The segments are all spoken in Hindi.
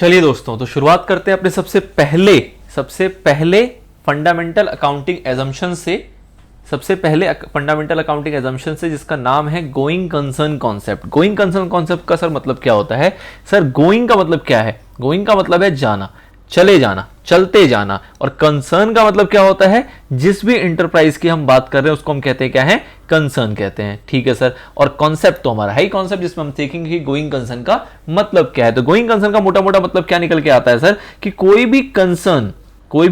चलिए दोस्तों, तो शुरुआत करते हैं अपने सबसे पहले फंडामेंटल अकाउंटिंग एजम्पशन से। सबसे पहले फंडामेंटल अकाउंटिंग एजम्पशन से, जिसका नाम है going concern concept. Going concern concept का सर मतलब क्या होता है? सर गोइंग का मतलब क्या है? गोइंग का मतलब है जाना, चले जाना, चलते जाना। और कंसर्न का मतलब क्या होता है? जिस भी इंटरप्राइज की हम बात कर रहे हैं उसको हम कहते हैं क्या है? कंसर्न कहते हैं। ठीक है सर। और कॉन्सेप्ट तो हमारा है कॉन्सेप्ट, जिसमें हम देखेंगे कि गोइंग कंसर्न का मतलब क्या है। तो गोइंग कंसर्न का मोटा मोटा मतलब क्या निकल के आता है सर? कि कोई भी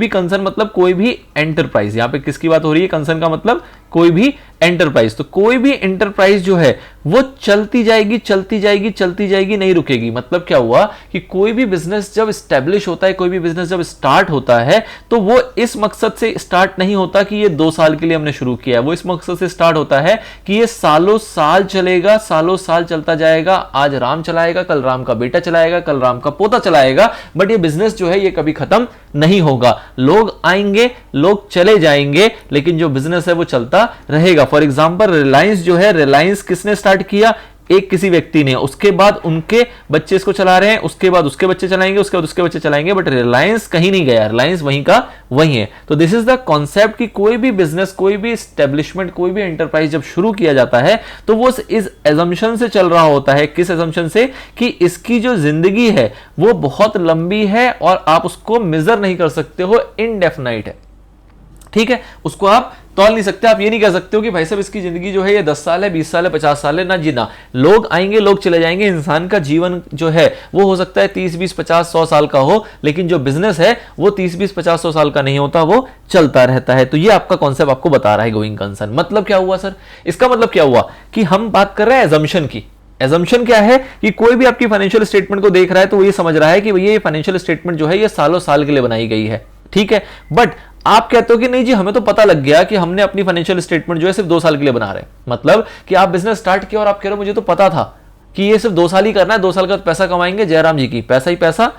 कंसर्न मतलब कोई भी एंटरप्राइज। यहां पे किसकी बात हो रही है? कंसर्न का मतलब कोई भी एंटरप्राइज। तो कोई भी एंटरप्राइज जो है वो चलती जाएगी, नहीं रुकेगी। मतलब क्या हुआ कि कोई भी बिजनेस जब स्टैब्लिश होता है, कोई भी बिजनेस जब स्टार्ट होता है, तो वो इस मकसद से स्टार्ट नहीं होता कि ये 2 साल के लिए हमने शुरू किया है। वो इस मकसद से स्टार्ट होता है कि ये सालों साल चलेगा, सालों साल चलता जाएगा। आज राम चलाएगा, कल राम का बेटा चलाएगा, कल राम का पोता चलाएगा, बट ये बिजनेस जो है ये कभी खत्म नहीं होगा। लोग आएंगे, लोग चले जाएंगे, लेकिन जो बिजनेस है वो चलता रहेगा। फॉर एग्जांपल रिलायंस जो है, रिलायंस किसने स्टार्ट किया? एक किसी व्यक्ति ने। उसके बाद उनके बच्चे इसको चला रहे हैं, उसके बाद उसके बच्चे चलाएंगे, उसके बाद उसके बच्चे चलाएंगे, बट रिलायंस कहीं नहीं गया, रिलायंस वहीं का वहीं है। तो दिस इज द कॉन्सेप्ट कि कोई भी बिजनेस, कोई भी एस्टेब्लिशमेंट, कोई भी एंटरप्राइज जब शुरू किया जाता है तो वो इस एजम्पशन से चल रहा होता है। किस एजम्पशन से? कि इसकी जो जिंदगी है वो बहुत लंबी है और आप उसको मेजर नहीं कर सकते हो, इनडेफिनाइट है। ठीक है, उसको आप तौल नहीं सकते। आप ये नहीं कह सकते हो कि भाई साहब इसकी जिंदगी जो है ये 10 साल है, 20 साल है, 50 साल है। ना जी ना, लोग आएंगे, लोग चले जाएंगे। इंसान का जीवन जो है वो हो सकता है 30, 20, 50, 100 साल का हो, लेकिन जो बिजनेस है वो 30, 20, 50, 100 साल का नहीं होता, वो चलता रहता है। तो ये आपका कॉन्सेप्ट आपको बता रहा है गोइंग कंसर्न। मतलब क्या हुआ सर? इसका मतलब क्या हुआ कि हम बात कर रहे हैं एजम्पशन की। एजम्पशन क्या है कि कोई भी आपकी फाइनेंशियल स्टेटमेंट को देख रहा है तो वो ये समझ रहा है कि भैया ये फाइनेंशियल स्टेटमेंट जो है ये सालों साल के लिए बनाई गई है। ठीक है, बट आप कहते हो कि नहीं जी, हमें तो पता लग गया कि हमने अपनी फाइनेंशियल स्टेटमेंट जो है सिर्फ 2 साल के लिए बना रहे हैं। मतलब कि आप बिजनेस स्टार्ट किया और आप कह रहे हो मुझे तो पता था कि ये सिर्फ 2 साल ही करना है, 2 साल का पैसा कमाएंगे, जयराम जी की पैसा ही पैसा,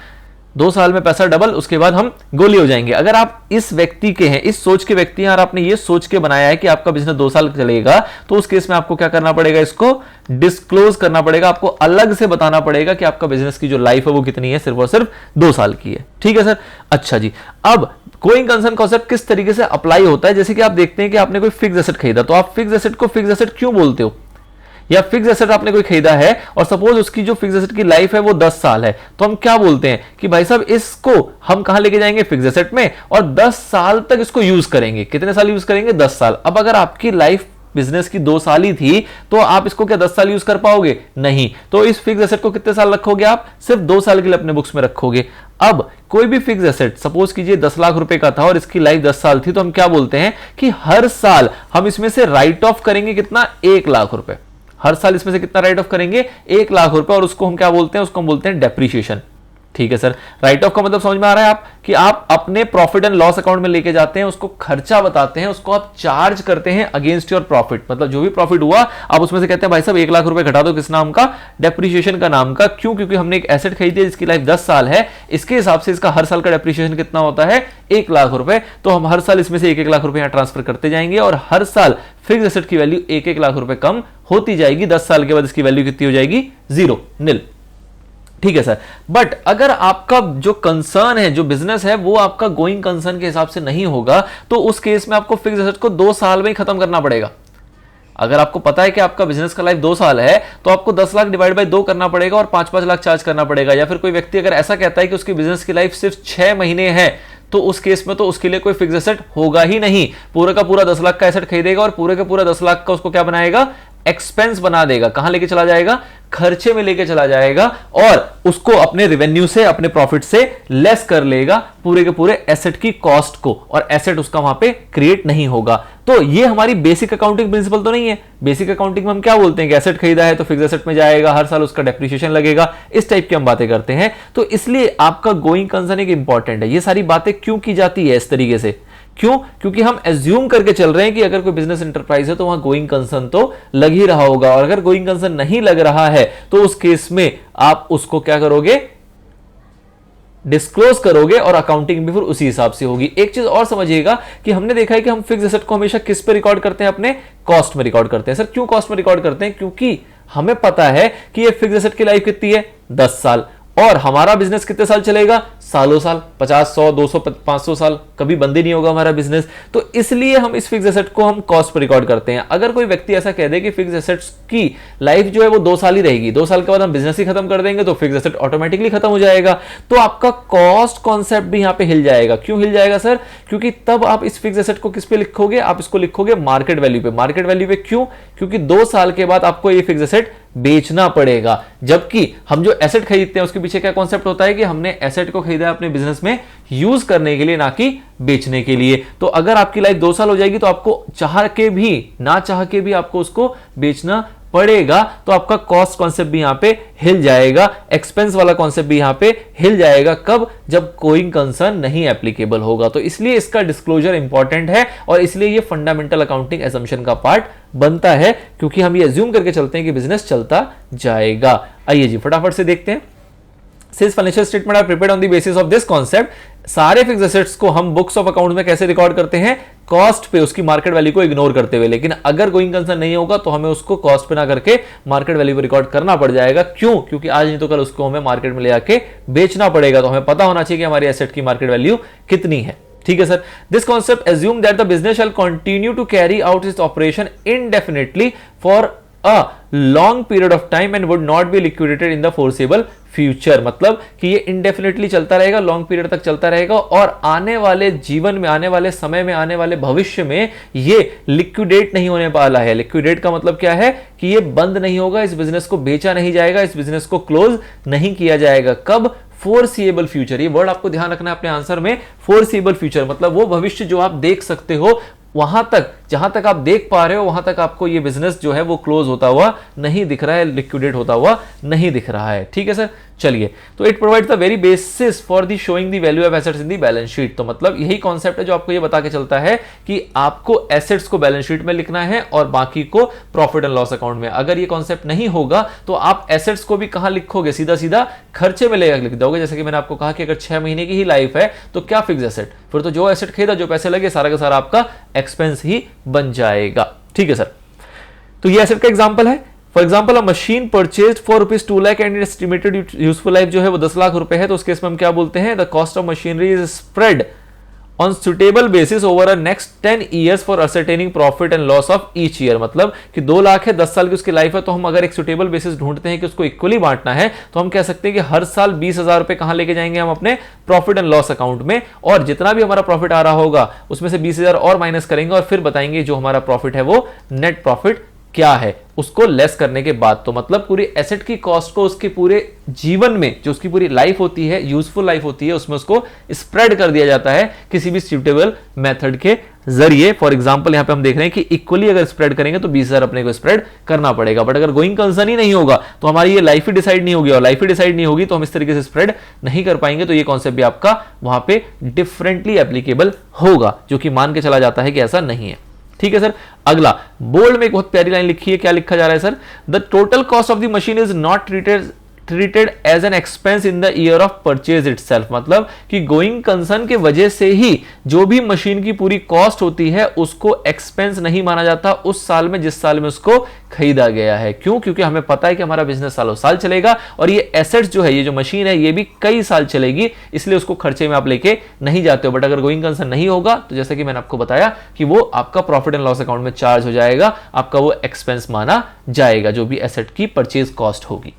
2 साल में पैसा डबल, उसके बाद हम गोली हो जाएंगे। अगर आप इस व्यक्ति के हैं, इस सोच के व्यक्ति हैं, और आपने ये सोच के बनाया है कि आपका बिजनेस 2 साल चलेगा, तो उस केस में आपको क्या करना पड़ेगा? इसको डिस्क्लोज करना पड़ेगा। आपको अलग से बताना पड़ेगा कि आपका बिजनेस की जो लाइफ है वो कितनी है, सिर्फ और सिर्फ 2 साल की है। ठीक है सर। अच्छा जी, अब गोइंग कंसर्न कॉन्सेप्ट किस तरीके से अप्लाई होता है? जैसे कि आप देखते हैं कि आपने कोई फिक्स एसेट खरीदा, तो आप फिक्स एसेट को फिक्स एसेट क्यों बोलते हो? या फिक्स एसेट आपने कोई खरीदा है और सपोज उसकी जो फिक्स एसेट की लाइफ है वो 10 साल है, तो हम क्या बोलते हैं कि भाई साहब इसको हम कहां लेके जाएंगे? फिक्स एसेट में, और 10 साल तक इसको यूज करेंगे। कितने साल यूज करेंगे? 10 साल। अब अगर आपकी लाइफ बिजनेस की 2 साल ही थी तो आप इसको क्या 10 साल यूज कर पाओगे? नहीं। तो इस फिक्स एसेट को कितने साल रखोगे आप? सिर्फ 2 साल के लिए अपने बुक्स में रखोगे। अब कोई भी फिक्स एसेट सपोज कीजिए 10 लाख रुपए का था और इसकी लाइफ 10 साल थी, तो हम क्या बोलते हैं कि हर साल हम इसमें से राइट ऑफ करेंगे कितना? 1 लाख रुपए। हर साल इसमें से कितना राइट ऑफ करेंगे? 1 लाख रुपए। और उसको हम क्या बोलते हैं? उसको हम बोलते हैं डेप्रीशिएशन। ठीक है सर। राइट ऑफ का मतलब समझ में आ रहा है आप कि आप अपने प्रॉफिट एंड लॉस अकाउंट में लेके जाते हैं, उसको खर्चा बताते हैं, उसको आप चार्ज करते हैं अगेंस्ट योर प्रॉफिट। मतलब जो भी प्रॉफिट हुआ आप उसमें से कहते हैं भाई साहब 1 लाख रुपए घटा दो, किस नाम का? डेप्रीशिएशन का नाम का। क्यों? क्योंकि हमने एक एसेट खरीदी है जिसकी लाइफ 10 साल है, इसके हिसाब से इसका हर साल का डेप्रीशिएशन कितना होता है? 1 लाख रुपए। तो हम हर साल इसमें से 1-1 लाख रुपए यहां ट्रांसफर करते जाएंगे और हर साल फिक्स एसेट की वैल्यू 1-1 लाख रुपए कम होती जाएगी। 10 साल के बाद इसकी वैल्यू कितनी हो जाएगी? 0, नील। ठीक है सर। बट अगर आपका जो कंसर्न है, जो बिजनेस है, वो आपका गोइंग कंसर्न के हिसाब से नहीं होगा, तो उस केस में आपको फिक्स एसेट को 2 साल में ही खत्म करना पड़ेगा। अगर आपको पता है कि आपका बिजनेस का लाइफ 2 साल है, तो आपको 10 लाख डिवाइड बाय 2 करना पड़ेगा और 5-5 लाख चार्ज करना पड़ेगा। या फिर कोई व्यक्ति अगर ऐसा कहता है कि उसकी बिजनेस की लाइफ सिर्फ 6 महीने है, तो उस केस में तो उसके लिए कोई फिक्स एसेट होगा ही नहीं। पूरा का पूरा 10 लाख का एसेट खरीदेगा और पूरे का पूरा 10 लाख का उसको क्या बनाएगा? एक्सपेंस बना देगा। कहां लेके चला जाएगा? खर्चे में लेके चला जाएगा और उसको अपने रेवेन्यू से, अपने प्रॉफिट से लेस कर लेगा पूरे के पूरे एसेट की कॉस्ट को, और एसेट उसका वहां पे क्रिएट नहीं होगा। तो ये हमारी बेसिक अकाउंटिंग प्रिंसिपल तो नहीं है। बेसिक अकाउंटिंग में हम क्या बोलते हैं कि एसेट खरीदा है तो फिक्स एसेट में जाएगा, हर साल उसका डेप्रिसिएशन लगेगा, इस टाइप की हम बातें करते हैं। तो इसलिए आपका गोइंग कंसर्न एक इंपॉर्टेंट है। ये सारी बातें क्यों की जाती है इस तरीके से? क्यों? क्योंकि हम एज्यूम करके चल रहे हैं कि अगर कोई बिजनेस एंटरप्राइज है तो वहां गोइंग कंसर्न तो लग ही रहा होगा, और अगर गोइंग कंसर्न नहीं लग रहा है तो उस केस में आप उसको क्या करोगे? डिस्क्लोज करोगे और अकाउंटिंग भी फिर उसी हिसाब से होगी। एक चीज और समझिएगा कि हमने देखा है कि हम फिक्स एसेट को हमेशा किस पे रिकॉर्ड करते हैं? अपने कॉस्ट में रिकॉर्ड करते हैं। सर क्यों कॉस्ट में रिकॉर्ड करते हैं? क्योंकि हमें पता है कि ये फिक्स एसेट की लाइफ कितनी है? 10 साल। और हमारा बिजनेस कितने साल चलेगा? सालों साल, 50, 100, 200, 500 साल, कभी बंद ही नहीं होगा हमारा बिजनेस। तो इसलिए हम इस फिक्स एसेट को हम कॉस्ट पर रिकॉर्ड करते हैं। अगर कोई व्यक्ति ऐसा कह दे कि फिक्स एसेट्स की लाइफ जो है वो 2 साल ही रहेगी, 2 साल के बाद हम बिजनेस ही खत्म कर देंगे, तो फिक्स एसेट ऑटोमेटिकली खत्म हो जाएगा। तो आपका कॉस्ट कॉन्सेप्ट भी यहां पे हिल जाएगा। क्यों हिल जाएगा सर? क्योंकि तब आप इस फिक्स एसेट को किस पे लिखोगे? आप इसको लिखोगे मार्केट वैल्यू पे। मार्केट वैल्यू पे क्यों? क्योंकि 2 साल के बाद आपको ये फिक्स एसेट बेचना पड़ेगा। जबकि हम जो एसेट खरीदते हैं उसके पीछे क्या कॉन्सेप्ट होता है कि हमने एसेट को खरीदा अपने बिजनेस में यूज करने के लिए, ना कि बेचने के लिए। तो अगर आपकी लाइफ 2 साल हो जाएगी तो आपको चाह के भी ना चाह के भी आपको उसको बेचना पड़ेगा। तो आपका कॉस्ट कॉन्सेप्ट भी यहां पे हिल जाएगा, एक्सपेंस वाला कॉन्सेप्ट भी यहां पे हिल जाएगा। कब? जब गोइंग कंसर्न नहीं एप्लीकेबल होगा। तो इसलिए इसका डिस्क्लोजर इंपॉर्टेंट है और इसलिए ये फंडामेंटल अकाउंटिंग एजम्पशन का पार्ट बनता है, क्योंकि हम ये अज्यूम करके चलते हैं कि बिजनेस चलता जाएगा। आइए जी फटाफट से देखते हैं। Since financial statement are prepared on the basis of this concept, सारे फिक्स एसेट्स को हम बुक्स ऑफ अकाउंट में कैसे रिकॉर्ड करते हैं? कॉस्ट पे, उसकी मार्केट वैल्यू को इग्नोर करते हुए। लेकिन अगर गोइंग कंसर्न नहीं होगा तो हमें उसको कॉस्ट पे ना करके मार्केट वैल्यू पे रिकॉर्ड करना पड़ जाएगा। क्यों? क्योंकि आज नहीं तो कल उसको हमें मार्केट में ले आके बेचना पड़ेगा। तो हमें पता होना चाहिए कि हमारी एसेट की मार्केट वैल्यू कितनी है। ठीक है sir. This concept assume that the business shall continue to carry out its operation indefinitely for a long period of time and would not be liquidated in the foreseeable future. मतलब कि ये इंडेफिनेटली चलता रहेगा, लॉन्ग पीरियड तक चलता रहेगा और आने वाले जीवन में, आने वाले समय में, आने वाले भविष्य में ये लिक्विडेट नहीं होने वाला है। लिक्विडेट का मतलब क्या है? कि ये बंद नहीं होगा, इस बिजनेस को बेचा नहीं जाएगा, इस बिजनेस को क्लोज नहीं किया जाएगा। कब? Foreseeable future. ये वर्ड आपको ध्यान रखना है अपने आंसर में। फोरसीएबल फ्यूचर मतलब वो भविष्य जो आप देख सकते हो, वहां तक, जहां तक आप देख पा रहे हो वहां तक आपको ये बिजनेस जो है वो क्लोज होता हुआ नहीं दिख रहा है, लिक्विडेट होता हुआ नहीं दिख रहा है। ठीक है सर। चलिए, तो it provides the very basis for the showing the value of assets in the balance sheet. तो मतलब यही कॉन्सेप्ट है जो आपको ये बता के चलता है कि आपको एसेट्स को बैलेंस शीट में लिखना है और बाकी को प्रॉफिट एंड लॉस अकाउंट में। अगर ये कॉन्सेप्ट नहीं होगा तो आप एसेट्स को भी कहां लिखोगे? सीधा सीधा खर्चे में लिख दोगे। जैसे कि मैंने आपको कहा कि अगर 6 महीने की ही लाइफ है तो क्या फिक्स एसेट? फिर तो जो एसेट खरीदा, जो पैसे लगे, सारा का सारा आपका एक्सपेंस ही बन जाएगा। ठीक है सर। तो ये एसेट का एग्जांपल है। For example, a machine purchase for rupees 2 lakh and estimated useful life जो है वो 10 लाख रुपए है। तो उस केस में हम क्या बोलते हैं? The cost of machinery is spread on suitable basis over a next 10 years for ascertaining profit and loss of each year. मतलब कि 2 लाख है, 10 साल की उसकी लाइफ है, तो हम अगर एक सुटेबल बेसिस ढूंढते हैं कि उसको इक्वली बांटना है तो हम कह सकते हैं कि हर साल 20,000 रुपए कहां लेके जाएंगे? हम अपने प्रॉफिट एंड लॉस अकाउंट में, और जितना भी हमारा प्रॉफिट आ रहा होगा उसमें से 20,000 और माइनस करेंगे और फिर बताएंगे जो हमारा प्रॉफिट है वो नेट प्रॉफिट क्या है, उसको लेस करने के बाद। तो मतलब पूरी एसेट की कॉस्ट को उसके पूरे जीवन में, जो उसकी पूरी लाइफ होती है, यूजफुल लाइफ होती है, उसमें उसको स्प्रेड कर दिया जाता है किसी भी सूटेबल मेथड के जरिए। फॉर एग्जांपल यहां पे हम देख रहे हैं कि इक्वली अगर स्प्रेड करेंगे तो 20,000 अपने को स्प्रेड करना पड़ेगा। बट अगर गोइंग कंसर्न ही नहीं होगा तो हमारी ये लाइफ ही डिसाइड नहीं होगी, और लाइफ ही डिसाइड नहीं होगी तो हम इस तरीके से स्प्रेड नहीं कर पाएंगे। तो ये कॉन्सेप्ट भी आपका वहां पे डिफरेंटली एप्लीकेबल होगा, जो कि मान के चला जाता है कि ऐसा नहीं है। ठीक है सर। अगला बोल्ड में एक बहुत प्यारी लाइन लिखी है। क्या लिखा जा रहा है sir? The total cost of the machine is not treated as an expense in the year of purchase itself. मतलब कि गोइंग कंसर्न के वजह से ही जो भी मशीन की पूरी कॉस्ट होती है उसको एक्सपेंस नहीं माना जाता उस साल में जिस साल में उसको खरीदा गया है। क्यों? क्योंकि हमें पता है कि हमारा बिजनेस सालों साल चलेगा और ये एसेट्स जो है, ये जो मशीन है, ये भी कई साल चलेगी, इसलिए उसको खर्चे में आप लेके नहीं जाते हो। बट अगर गोइंग कंसर्न नहीं होगा तो जैसे कि मैंने आपको बताया कि वो आपका प्रॉफिट एंड लॉस अकाउंट में चार्ज हो जाएगा, आपका वो एक्सपेंस माना जाएगा जो भी एसेट की परचेज कॉस्ट होगी।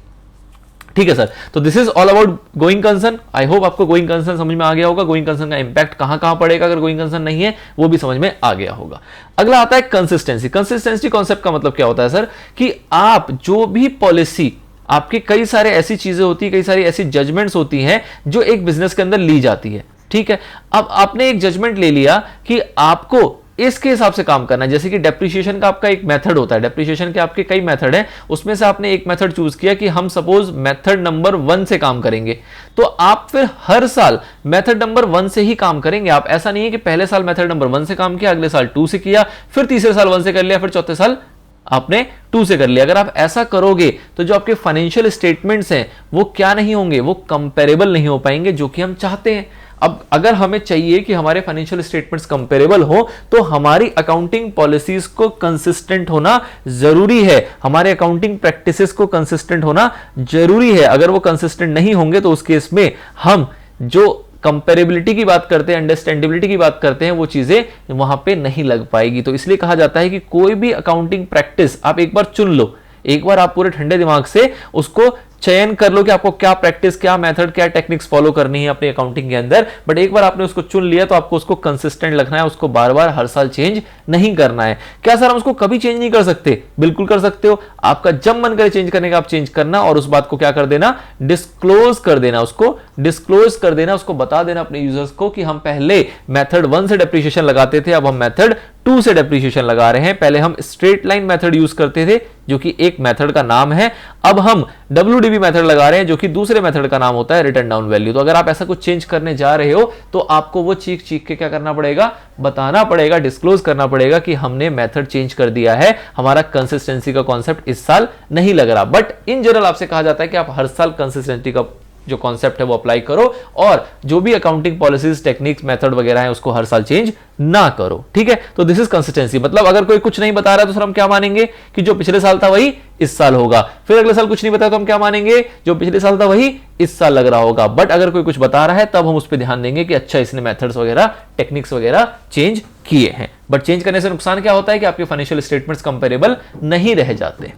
ठीक है सर। तो this is all about going concern. I hope आपको गोइंग कंसर्न समझ में आ गया होगा। गोइंग कंसर्न का इंपैक्ट कहां कहां पड़ेगा अगर गोइंग कंसर्न नहीं है, वो भी समझ में आ गया होगा। अगला आता है कंसिस्टेंसी। कंसिस्टेंसी कॉन्सेप्ट का मतलब क्या होता है सर? कि आप जो भी पॉलिसी, आपके कई सारे ऐसी चीजें होती है, कई सारी ऐसी जजमेंट्स होती हैं जो एक बिजनेस के अंदर ली जाती है। ठीक है। अब आपने एक जजमेंट ले लिया कि आपको इसके हिसाब से काम करना है। जैसे कि डेप्रिसिएशन का आपका एक मेथड होता है, डेप्रिसिएशन के आपके कई मेथड हैं, उसमें से आपने एक मेथड चूज किया कि हम सपोज मेथड नंबर 1 से काम करेंगे, तो आप फिर हर साल मेथड नंबर 1 से ही काम करेंगे। आप ऐसा नहीं है कि पहले साल मेथड नंबर 1 से काम किया, अगले साल 2 से किया, फिर तीसरे साल 1 से कर लिया, फिर चौथे साल आपने 2 से कर लिया। अगर आप ऐसा करोगे तो जो आपके फाइनेंशियल स्टेटमेंट्स हैं वो क्या नहीं होंगे? वो कंपेरेबल नहीं हो पाएंगे, जो कि हम चाहते हैं। अब अगर हमें चाहिए कि हमारे फाइनेंशियल स्टेटमेंट्स कंपेरेबल हो तो हमारी अकाउंटिंग पॉलिसीज को कंसिस्टेंट होना जरूरी है, हमारे अकाउंटिंग प्रैक्टिसेस को कंसिस्टेंट होना जरूरी है। अगर वो कंसिस्टेंट नहीं होंगे तो उस केस में हम जो कंपेरेबिलिटी की बात करते हैं, अंडरस्टैंडेबिलिटी की बात करते हैं, वो चीजें वहां पे नहीं लग पाएगी। तो इसलिए कहा जाता है कि कोई भी अकाउंटिंग प्रैक्टिस आप एक बार चुन लो, एक बार आप पूरे ठंडे दिमाग से उसको चयन कर लो कि आपको क्या प्रैक्टिस, क्या मेथड, क्या टेक्निक्स फॉलो करनी है अपनी अकाउंटिंग के अंदर। बट एक बार आपने उसको चुन लिया तो आपको उसको कंसिस्टेंट रखना है, उसको बार बार हर साल चेंज नहीं करना है। क्या सर हम उसको कभी चेंज नहीं कर सकते? बिल्कुल कर सकते हो, आपका जब मन करे चेंज करने का आप चेंज करना, और उस बात को क्या कर देना, डिस्क्लोज कर देना, उसको डिस्क्लोज कर देना, उसको बता देना अपने यूजर्स को कि हम पहले मेथड 1 से डेप्रिसिएशन लगाते थे, अब हम मेथड 2 से डेप्रिसिएशन लगा रहे हैं। पहले हम स्ट्रेट लाइन मेथड यूज करते थे जो कि एक मेथड का नाम है, अब हम WDV मेथड लगा रहे हैं जो कि दूसरे मेथड का नाम होता है रिटर्न डाउन वैल्यू। तो अगर आप ऐसा कुछ चेंज करने जा रहे हो तो आपको वो चीख चीख के क्या करना पड़ेगा, बताना पड़ेगा, डिस्क्लोज करना पड़ेगा कि हमने मेथड चेंज कर दिया है, हमारा कंसिस्टेंसी का कॉन्सेप्ट इस साल नहीं लग रहा। बट इन जनरल आपसे कहा जाता है कि आप हर साल कंसिस्टेंसी का जो कॉन्सेप्ट है वो अप्लाई करो, और जो भी अकाउंटिंग पॉलिसीज, टेक्निक्स, मेथड वगैरह है उसको हर साल चेंज ना करो। ठीक है, तो दिस इज कंसिस्टेंसी। मतलब अगर कोई कुछ नहीं बता रहा है तो सर हम क्या मानेंगे कि जो पिछले साल था वही इस साल होगा, फिर अगले साल कुछ नहीं बताया तो हम क्या मानेंगे, जो पिछले साल था वही इस साल लग रहा होगा। बट अगर कोई कुछ बता रहा है तब हम उस पर ध्यान देंगे कि अच्छा इसने मेथड्स वगैरह, टेक्निक्स वगैरह चेंज किए हैं। बट चेंज करने से नुकसान क्या होता है कि आपके फाइनेंशियल स्टेटमेंट्स कंपेरेबल नहीं रह जाते।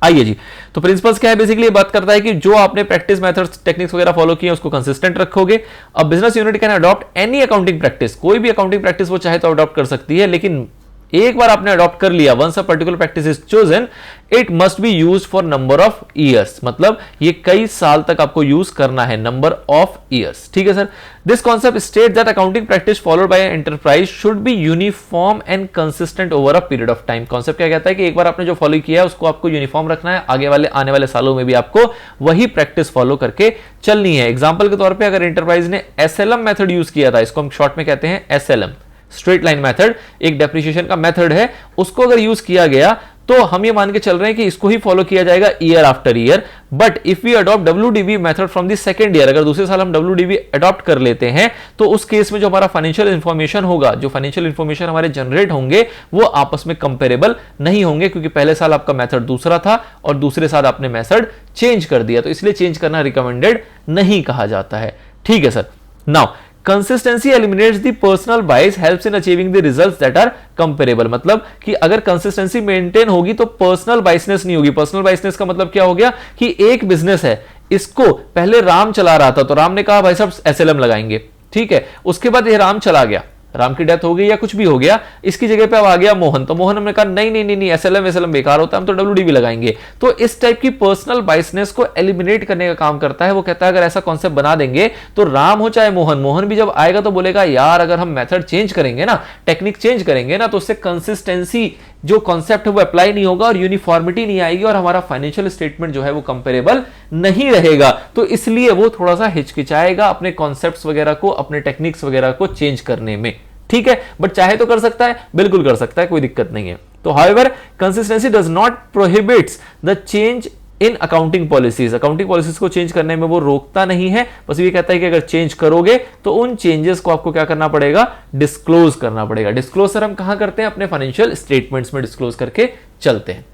आइए जी, तो प्रिंसिपल्स क्या है, बेसिकली ये बात करता है कि जो आपने प्रैक्टिस, मेथड्स, टेक्निक्स वगैरह फॉलो किए उसको कंसिस्टेंट रखोगे। अब business unit can adopt any accounting practice, कोई भी अकाउंटिंग प्रैक्टिस वो चाहे तो अडॉप्ट कर सकती है, लेकिन एक बार आपने अडॉप्ट कर लिया, once a particular practice is chosen, it must be used for number of years, मतलब ये कई साल तक आपको यूज करना है, नंबर ऑफ ईयर्स। ठीक है sir, this concept state that accounting practice followed by enterprise should be uniform and consistent over a period of time. Concept क्या कहता है कि एक बार आपने जो फॉलो किया है उसको आपको यूनिफॉर्म रखना है, आने वाले सालों में भी आपको वही प्रैक्टिस फॉलो करके चलनी है। एग्जाम्पल के तौर पर अगर एंटरप्राइज ने SLM मेथड यूज किया था, इसको हम शॉर्ट में कहते हैं SLM, स्ट्रेट लाइन मेथड, एक डेप्रिसिएशन का मेथड है, उसको अगर यूज किया गया तो हम ये मान के चल रहे हैं कि इसको ही फॉलो किया जाएगा year after year. But if we adopt WDV method from the second year, अगर दूसरे साल हम WDV अडॉप्ट कर लेते हैं तो उस केस में जो हमारा फाइनेंशियल इंफॉर्मेशन होगा, जो फाइनेंशियल इंफॉर्मेशन हमारे जनरेट होंगे वो आपस में कंपेरेबल नहीं होंगे, क्योंकि पहले साल आपका मेथड दूसरा था और दूसरे साल आपने मेथड चेंज कर दिया, तो इसलिए चेंज करना रिकमेंडेड नहीं कहा जाता है। ठीक है sir, now consistency eliminates the personal bias, helps in achieving the results that are comparable. मतलब कि अगर कंसिस्टेंसी मेंटेन होगी तो पर्सनल बायसनेस नहीं होगी। पर्सनल बायसनेस का मतलब क्या हो गया कि एक बिजनेस है, इसको पहले राम चला रहा था तो राम ने कहा भाई साहब SLM लगाएंगे, ठीक है, उसके बाद ये राम चला गया, राम की डेथ हो गई या कुछ भी हो गया, इसकी जगह पे अब आ गया मोहन, तो मोहन हमने कहा नहीं नहीं नहीं नहीं SLM बेकार होता है, हम तो WDV लगाएंगे। तो इस टाइप की पर्सनल बायसनेस को एलिमिनेट करने का काम करता है। वो कहता है अगर ऐसा कॉन्सेप्ट बना देंगे तो राम हो चाहे मोहन, मोहन भी जब आएगा तो बोलेगा यार अगर हम मेथड चेंज करेंगे ना, टेक्निक चेंज करेंगे ना, तो उससे कंसिस्टेंसी जो कॉन्सेप्ट है वो अप्लाई नहीं होगा और यूनिफॉर्मिटी नहीं आएगी और हमारा फाइनेंशियल स्टेटमेंट जो है वो कंपेरेबल नहीं रहेगा। तो इसलिए वो थोड़ा सा हिचकिचाएगा अपने कॉन्सेप्ट्स वगैरह को, अपने टेक्निक्स वगैरह को चेंज करने में। ठीक है, बट चाहे तो कर सकता है, बिल्कुल कर सकता है, कोई दिक्कत नहीं है। तो however consistency does not prohibits the change in accounting policies, accounting policies को चेंज करने में वो रोकता नहीं है, बस ये कहता है कि अगर चेंज करोगे तो उन चेंजेस को आपको क्या करना पड़ेगा, डिस्क्लोज करना पड़ेगा। डिस्क्लोज सर हम कहां करते हैं, अपने फाइनेंशियल स्टेटमेंट्स में डिस्क्लोज करके चलते हैं।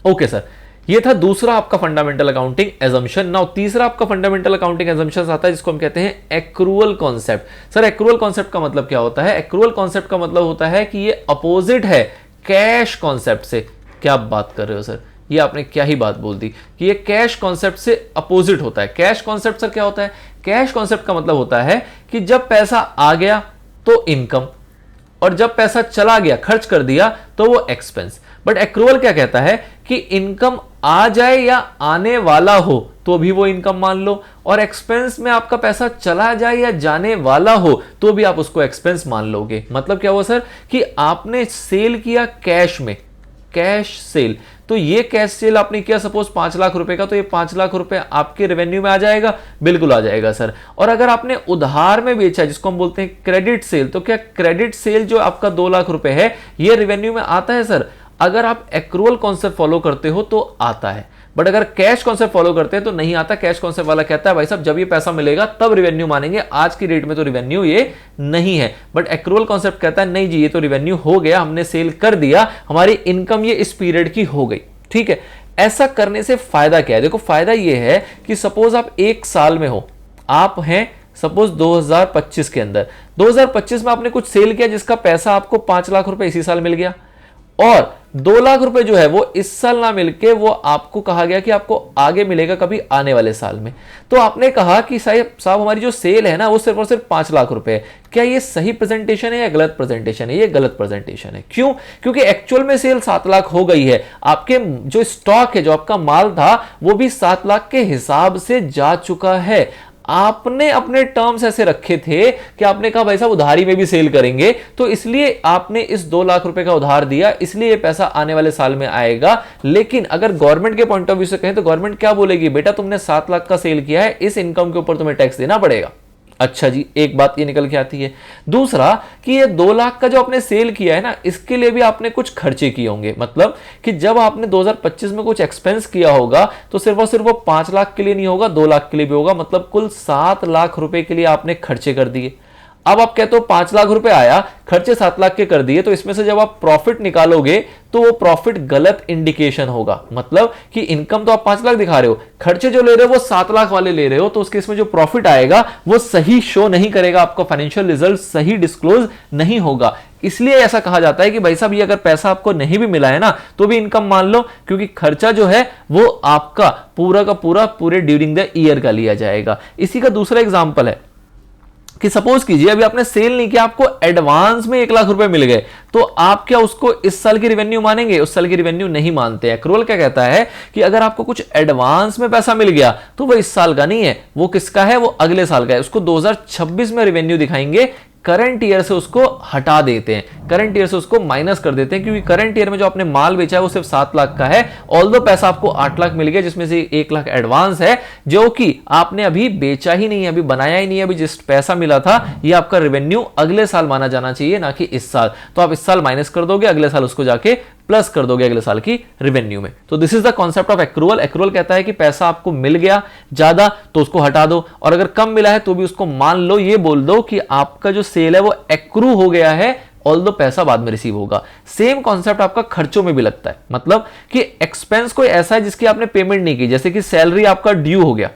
ओके सर, ये था दूसरा आपका फंडामेंटल अकाउंटिंग एजम्पशन। नाउ तीसरा आपका फंडामेंटल अकाउंटिंग एजम्पशन आता है जिसको हम कहते हैं accrual concept. Sir accrual concept का मतलब क्या होता है? एक्रूअल कॉन्सेप्ट का मतलब होता है कि ये अपोजिट है कैश कॉन्सेप्ट से। क्या बात कर रहे हो सर, ये आपने क्या ही बात बोल दी कि ये कैश कॉन्सेप्ट से अपोजिट होता है। कैश कॉन्सेप्ट सर क्या होता है? कैश कॉन्सेप्ट का मतलब होता है कि जब पैसा आ गया तो इनकम, और जब पैसा चला गया, खर्च कर दिया, तो वो एक्सपेंस। बट एक्रूअल क्या कहता है कि इनकम आ जाए या आने वाला हो तो भी वो इनकम मान लो, और एक्सपेंस में आपका पैसा चला जाए या जाने वाला हो तो भी आप उसको एक्सपेंस मान लोगे। मतलब क्या हुआ सर कि आपने सेल किया कैश में, कैश सेल, तो ये कैश सेल आपने किया सपोज 5 लाख रुपए का, तो ये 5 लाख रुपए आपके रेवेन्यू में आ जाएगा, बिल्कुल आ जाएगा सर। और अगर आपने उधार में बेचा जिसको हम बोलते हैं क्रेडिट सेल, तो क्या क्रेडिट सेल जो आपका 2 लाख रुपए है ये रेवेन्यू में आता है सर? अगर आप एक्रूअल कॉन्सेप्ट फॉलो करते हो तो आता है। बट अगर कैश कॉन्सेप्ट फॉलो करते हैं तो नहीं आता। कैश कॉन्सेप्ट वाला कहता है भाई साहब जब ये पैसा मिलेगा तब रिवेन्यू मानेंगे, आज की डेट में तो रिवेन्यू ये नहीं है। बट एक्रूअल कॉन्सेप्ट कहता है नहीं जी ये तो रिवेन्यू हो गया, हमने सेल कर दिया, हमारी इनकम ये इस पीरियड की हो गई, ठीक है। ऐसा करने से फायदा क्या है? देखो फायदा ये है कि सपोज आप एक साल में हो, आप हैं सपोज 2025 के अंदर, 2025 में आपने कुछ सेल किया जिसका पैसा आपको 5 लाख रुपए इसी साल मिल गया, और 2 लाख रुपए जो है वो इस साल ना मिलके वो आपको कहा गया कि आपको आगे मिलेगा कभी आने वाले साल में। तो आपने कहा कि साहब हमारी जो सेल है ना वो सिर्फ और सिर्फ 5 लाख रुपए है। क्या ये सही प्रेजेंटेशन है या गलत प्रेजेंटेशन है? ये गलत प्रेजेंटेशन है। क्यों? क्योंकि एक्चुअल में सेल 7 लाख हो गई है, आपके जो स्टॉक है, जो आपका माल था वो भी 7 लाख के हिसाब से जा चुका है। आपने अपने टर्म्स ऐसे रखे थे कि आपने कहा भाई साहब उधारी में भी सेल करेंगे, तो इसलिए आपने इस 2 लाख रुपए का उधार दिया, इसलिए ये पैसा आने वाले साल में आएगा। लेकिन अगर गवर्नमेंट के पॉइंट ऑफ व्यू से कहें तो गवर्नमेंट क्या बोलेगी, बेटा तुमने 7 लाख का सेल किया है, इस इनकम के ऊपर तुम्हें टैक्स देना पड़ेगा। अच्छा जी, एक बात ये निकल के आती है। दूसरा कि ये 2 लाख का जो आपने सेल किया है ना, इसके लिए भी आपने कुछ खर्चे किए होंगे। मतलब कि जब आपने 2025 में कुछ एक्सपेंस किया होगा तो सिर्फ और सिर्फ वो 5 लाख के लिए नहीं होगा, 2 लाख के लिए भी होगा। मतलब कुल 7 लाख रुपए के लिए आपने खर्चे कर दिए। अब आप कहते हो 5 लाख रुपए आया, खर्चे 7 लाख के कर दिए, तो इसमें से जब आप प्रॉफिट निकालोगे तो वो प्रॉफिट गलत इंडिकेशन होगा। मतलब कि इनकम तो आप 5 लाख दिखा रहे हो, खर्चे जो ले रहे हो वो 7 लाख वाले ले रहे हो, तो उस केस में जो प्रॉफिट आएगा वो सही शो नहीं करेगा, आपका फाइनेंशियल रिजल्ट सही डिस्क्लोज नहीं होगा। इसलिए ऐसा कहा जाता है कि भाई साहब ये अगर पैसा आपको नहीं भी मिला है ना तो भी इनकम मान लो, क्योंकि खर्चा जो है वो आपका पूरा का पूरा पूरे ड्यूरिंग द ईयर का लिया जाएगा। इसी का दूसरा एग्जांपल है कि सपोज कीजिए अभी आपने सेल नहीं किया, आपको एडवांस में 1 लाख रुपए मिल गए, तो आप क्या उसको इस साल की रिवेन्यू मानेंगे? उस साल की रिवेन्यू नहीं मानते। एक्रूअल क्या कहता है कि अगर आपको कुछ एडवांस में पैसा मिल गया तो वो इस साल का नहीं है, वो किसका है? वो अगले साल का है। उसको 2026 में रिवेन्यू दिखाएंगे, करंट ईयर से उसको हटा देते हैं, करंट ईयर से उसको माइनस कर देते हैं, क्योंकि करंट ईयर में जो आपने माल बेचा है वो सिर्फ 7 लाख का है। ऑल्दो पैसा आपको 8 लाख मिल गया, जिसमें से 1 लाख एडवांस है जो कि आपने अभी बेचा ही नहीं है, अभी बनाया ही नहीं है, अभी जिस पैसा मिला था ये आपका रेवेन्यू अगले साल माना जाना चाहिए, ना कि इस साल। तो आप इस साल माइनस कर दोगे, अगले साल उसको जाके प्लस कर दोगे अगले साल की रेवेन्यू में। तो this is the concept of accrual. Accrual कहता है कि पैसा आपको मिल गया ज्यादा तो उसको हटा दो, और अगर कम मिला है तो भी उसको मान लो, ये बोल दो कि आपका जो सेल है वो एक्रू हो गया है, ऑल्दो पैसा बाद में रिसीव होगा। सेम कॉन्सेप्ट आपका खर्चों में भी लगता है। मतलब कि एक्सपेंस कोई ऐसा है जिसकी आपने पेमेंट नहीं की, जैसे कि सैलरी आपका ड्यू हो गया,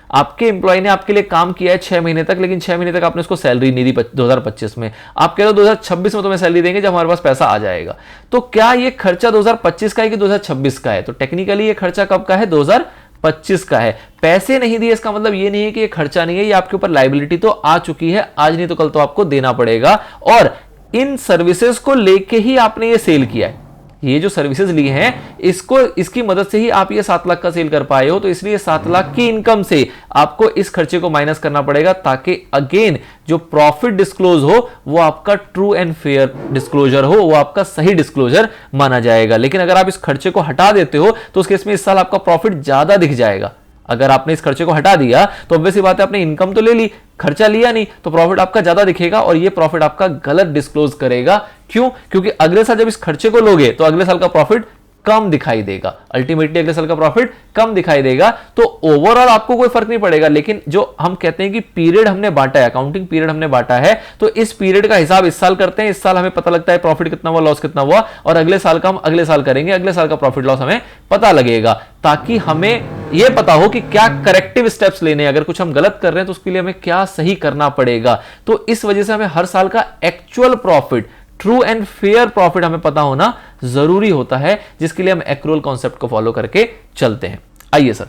आपके एम्प्लॉय ने आपके लिए काम किया है 6 महीने तक, लेकिन 6 महीने तक आपने उसको सैलरी नहीं दी 2025 में, आप कह रहे हो 2026 में तुम्हें सैलरी देंगे जब हमारे पास पैसा आ जाएगा। तो क्या ये खर्चा 2025 का है कि 2026 का है? तो टेक्निकली ये खर्चा कब का है? 2025 का है। पैसे नहीं दिए इसका मतलब ये नहीं है कि ये खर्चा नहीं है, ये आपके ऊपर लायबिलिटी तो आ चुकी है, आज नहीं तो कल तो आपको देना पड़ेगा। और इन सर्विसेज को लेके ही आपने ये सेल किया है, ये जो सर्विसेज ली हैं इसकी मदद से ही आप ये 7 लाख का सेल कर पाए हो, तो इसलिए 7 लाख की इनकम से आपको इस खर्चे को माइनस करना पड़ेगा, ताकि अगेन जो प्रॉफिट डिस्क्लोज हो वो आपका ट्रू एंड फेयर डिस्क्लोजर हो, वो आपका सही डिस्क्लोजर माना जाएगा। लेकिन अगर आप इस खर्चे को हटा देते हो तो उस केस में इस साल आपका प्रॉफिट ज्यादा दिख जाएगा। अगर आपने इस खर्चे को हटा दिया तो ऑब्वियस सी बात है, आपने इनकम तो ले ली, खर्चा लिया नहीं, तो प्रॉफिट आपका ज्यादा दिखेगा, और ये प्रॉफिट आपका गलत डिस्क्लोज करेगा। क्यों? क्योंकि अगले साल जब इस खर्चे को लोगे तो अगले साल का प्रॉफिट कम दिखाई देगा, अल्टीमेटली अगले साल का प्रॉफिट कम दिखाई देगा। तो ओवरऑल आपको कोई फर्क नहीं पड़ेगा, लेकिन जो हम कहते हैं कि पीरियड हमने बांटा है, अकाउंटिंग पीरियड हमने बांटा है, तो इस पीरियड का हिसाब इस साल करते हैं, इस साल हमें पता लगता है प्रॉफिट कितना हुआ, लॉस कितना हुआ, और अगले साल का हम अगले साल करेंगे, अगले साल का प्रॉफिट लॉस हमें पता लगेगा, ताकि हमें यह पता हो कि क्या करेक्टिव स्टेप्स लेने हैं, अगर कुछ हम गलत कर रहे हैं तो उसके लिए हमें क्या सही करना पड़ेगा। तो इस वजह से हमें हर साल का actual profit, true and fair profit हमें पता होना जरूरी होता है, जिसके लिए हम एक्रूअल कॉन्सेप्ट को फॉलो करके चलते हैं। आइए सर,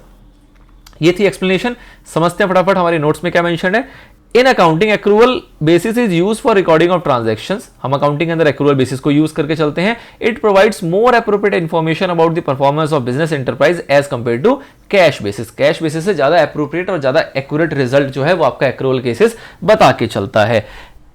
ये थी एक्सप्लेनेशन, समझते हैं फटाफट हमारे नोट्स में क्या मेंशन है। In accounting accrual basis is use for recording of transactions. हम अकाउंटिंग के अंदर एक्रूअल बेसिस को यूज करके चलते हैं। It provides more appropriate information about the performance of business enterprise as compare to cash basis. Cash basis से ज्यादा एप्रोप्रिएट और ज्यादा एक्यूरेट रिजल्ट जो है वो आपका एक्रूअल केसेस बता के चलता है।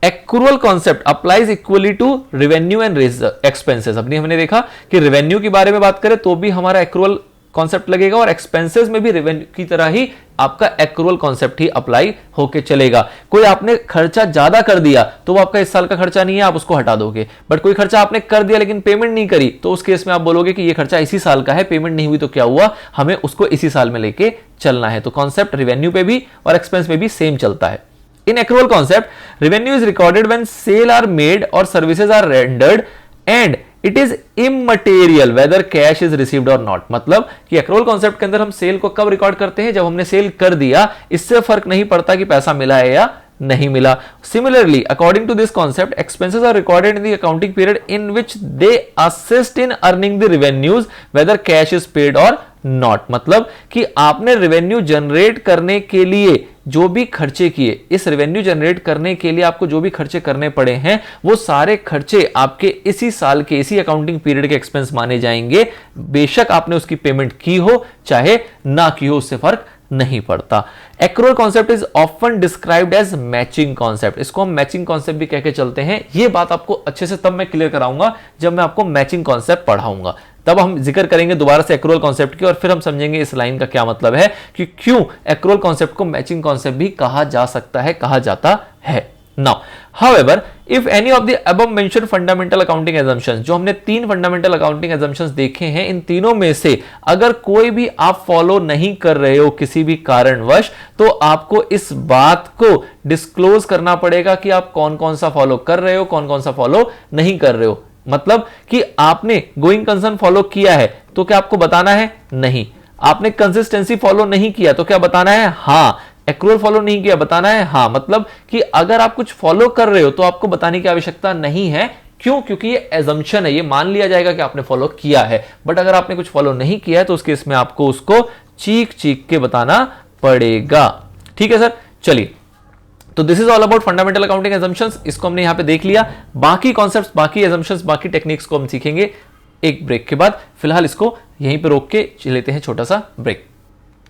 Accrual concept applies equally to revenue and expenses. अपनी हमने देखा कि रेवेन्यू के बारे में बात करें तो भी हमारा एक्रूअल कॉन्सेप्ट लगेगा और एक्सपेंसेस में भी रेवेन्यू की तरह ही आपका एक्रूअल कॉन्सेप्ट ही अप्लाई होके चलेगा। कोई आपने खर्चा ज्यादा कर दिया तो वो आपका इस साल का खर्चा नहीं है, आप उसको हटा दोगे। बट कोई खर्चा आपने कर दिया लेकिन पेमेंट नहीं करी, तो उस केस में आप बोलोगे कि ये खर्चा इसी साल का है, पेमेंट नहीं हुई तो क्या हुआ, हमें उसको इसी साल में लेके चलना है। तो कॉन्सेप्ट रेवेन्यू पे भी और एक्सपेंस पे भी सेम चलता है। In accrual concept, revenue is recorded when sale are made or services are rendered and it is immaterial whether cash is received or not। मतलब कि accrual concept के अंदर हम सेल को कब रिकॉर्ड करते हैं, जब हमने सेल कर दिया, इससे फर्क नहीं पड़ता कि पैसा मिला है या नहीं मिला। Similarly, according to this concept, expenses are recorded in the accounting period in which they assist in earning the revenues whether cash is paid or not। मतलब कि आपने रेवेन्यू जनरेट करने के लिए जो भी खर्चे किए, इस रेवेन्यू जनरेट करने के लिए आपको जो भी खर्चे करने पड़े हैं, वो सारे खर्चे आपके इसी साल के इसी अकाउंटिंग पीरियड के एक्सपेंस माने जाएंगे। बेशक आपने उसकी पेमेंट की हो चाहे ना की हो, उससे फर्क नहीं पड़ता। Accrual concept is often described as matching concept. इसको हम मैचिंग कॉन्सेप्ट भी कह के चलते हैं। ये बात आपको अच्छे से तब मैं क्लियर कराऊंगा जब मैं आपको मैचिंग कॉन्सेप्ट पढ़ाऊंगा, तब हम जिक्र करेंगे दोबारा से एक्रूअल कॉन्सेप्ट की और फिर हम समझेंगे इस लाइन का क्या मतलब है कि क्यों एक्रूअल कॉन्सेप्ट को मैचिंग कॉन्सेप्ट भी कहा जा सकता है, कहा जाता है। Now however, if any of the above mentioned fundamental accounting assumptions, जो हमने 3 फंडामेंटल अकाउंटिंग एजम्पशंस देखे हैं, इन तीनों में से अगर कोई भी आप फॉलो नहीं कर रहे हो किसी भी कारणवश, तो आपको इस बात को डिस्क्लोज करना पड़ेगा कि आप कौन कौन सा फॉलो कर रहे हो, कौन कौन सा फॉलो नहीं कर रहे हो। मतलब कि आपने गोइंग कंसर्न फॉलो किया है तो क्या आपको बताना है? नहीं। आपने कंसिस्टेंसी फॉलो नहीं किया तो क्या बताना है? हाँ। एक्रूअल फॉलो नहीं किया, बताना है? हाँ। मतलब कि अगर आप कुछ फॉलो कर रहे हो तो आपको बताने की आवश्यकता नहीं है। क्यों? क्योंकि ये एजम्पशन है, ये मान लिया जाएगा कि आपने फॉलो किया है। बट अगर आपने कुछ फॉलो नहीं किया है तो उस केस में आपको उसको चीख चीख के बताना पड़ेगा। ठीक है सर, चलिए। तो this is all about fundamental accounting assumptions. इसको हमने यहां पे देख लिया। बाकी कॉन्सेप्ट्स, बाकी एजम्पशंस, बाकी टेक्निक्स को हम सीखेंगे एक ब्रेक के बाद। फिलहाल इसको यहीं पे रोक के लेते हैं छोटा सा ब्रेक।